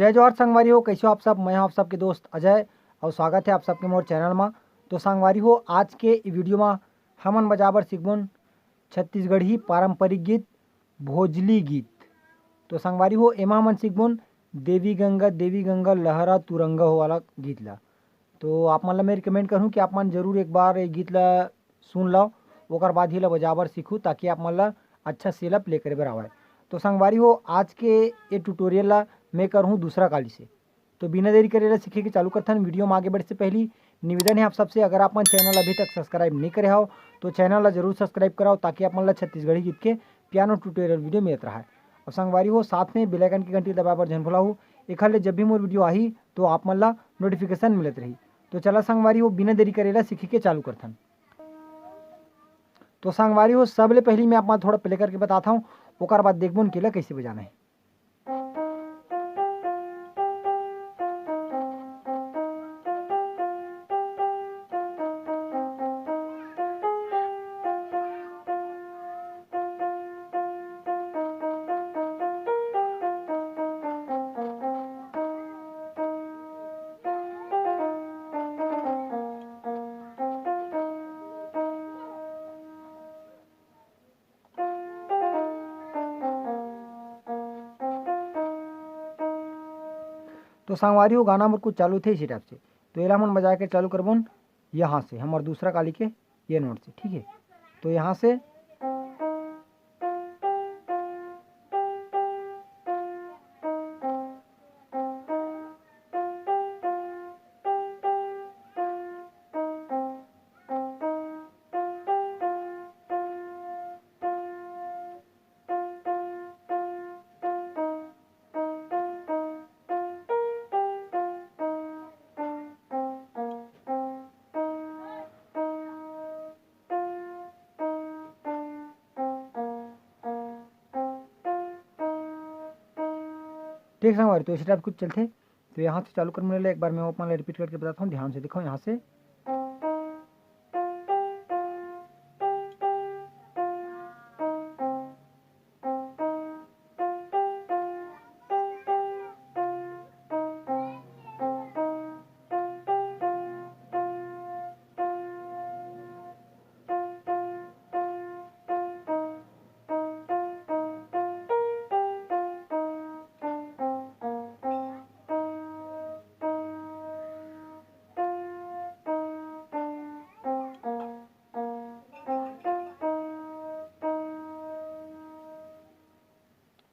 जय जोहार संगवारी हो, कैसे हो आप सब। मैं हूं आप सबके दोस्त अजय और स्वागत है आप सबके मोर चैनल में। तो संगवारी हो, आज के वीडियो में हमन बजाबर सीखबोन छत्तीसगढ़ी पारंपरिक गीत भोजली गीत। तो संगवारी हो, एमा हमन सीखबोन देवी गंगा लहरा तुरंगा हो वाला गीत ला। तो आप मन ला मैं रिकमेंड करूँ कि आप मन जरूर एक बार ये गीत ला सुन लो, ओकर बाद ही ला बजाबर सीखूँ ताकि आप मन ला अच्छा सेला प्ले करे बर आवाए। तो संगवारी हो, आज के ये ट्यूटोरियल ला मैं करूँ दूसरा काली से। तो बिना देरी करे सीखे के चालू करथन। वीडियो में आगे बढ़ने से पहले निवेदन है आप सबसे, अगर आप मन चैनल अभी तक सब्सक्राइब नहीं करे हो तो चैनल ला जरूर सब्सक्राइब कराओ ताकि आप मन ला छत्तीसगढ़ी गीत के पियानो ट्यूटोरियल वीडियो मिलत रहा है। और संगवारी हो, साथ में बेल आइकन की घंटी दबाबर झन भुलाओ, एखर ले जब भी मोर वीडियो आही तो आप मन ला नोटिफिकेशन मिलत रही। तो चला संगवारी हो, बिना देरी करे सीखे के चालू करथन। तो संगवारी हो, सबले पहले मैं आप मन थोड़ा प्ले करके बताता हूँ, ओकर बाद देखबो केला कैसे बजाना है। तो संगवारी हो, गाना मोर कुछ चालू थे इसी टाइप से। तो एला मन बजा के चालू करबोन यहाँ से, हमार दूसरा काली के ये नोट से, ठीक है। तो यहाँ से ठीक संगवारी, तो इसी टाइप कुछ चलते। तो यहाँ से चालू करने वाले एक बार मैं ओपन रिपीट करके बताता हूँ, ध्यान से देखो। यहाँ से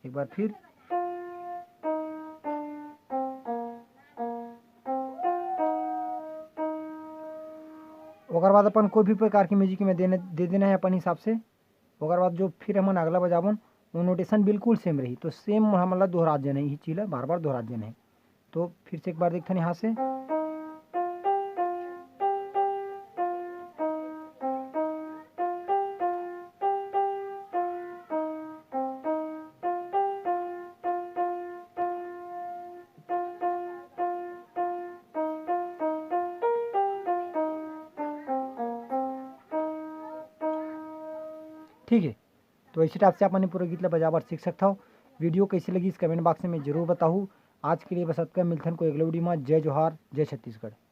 एक बार फिर ओकर बाद अपन कोई भी प्रकार की म्यूजिक में दे देना है अपन हिसाब से। ओकर बाद जो फिर हमन अगला बजाबन वो नोटेशन बिल्कुल सेम रही। तो सेम हमन ला दोहरा देना ही चीज बार बार दोहरा देना है। तो फिर से एक बार देखते हैं यहाँ से। ठीक है, तो इसी टाइप से आप मैंने पूरा गीत ला बजाबर सीख सकता हो। वीडियो कैसी लगी इस कमेंट बॉक्स में जरूर बताऊँ। आज के लिए बस अतका, मिलथन को अगले वीडियो में। जय जोहार, जय छत्तीसगढ़।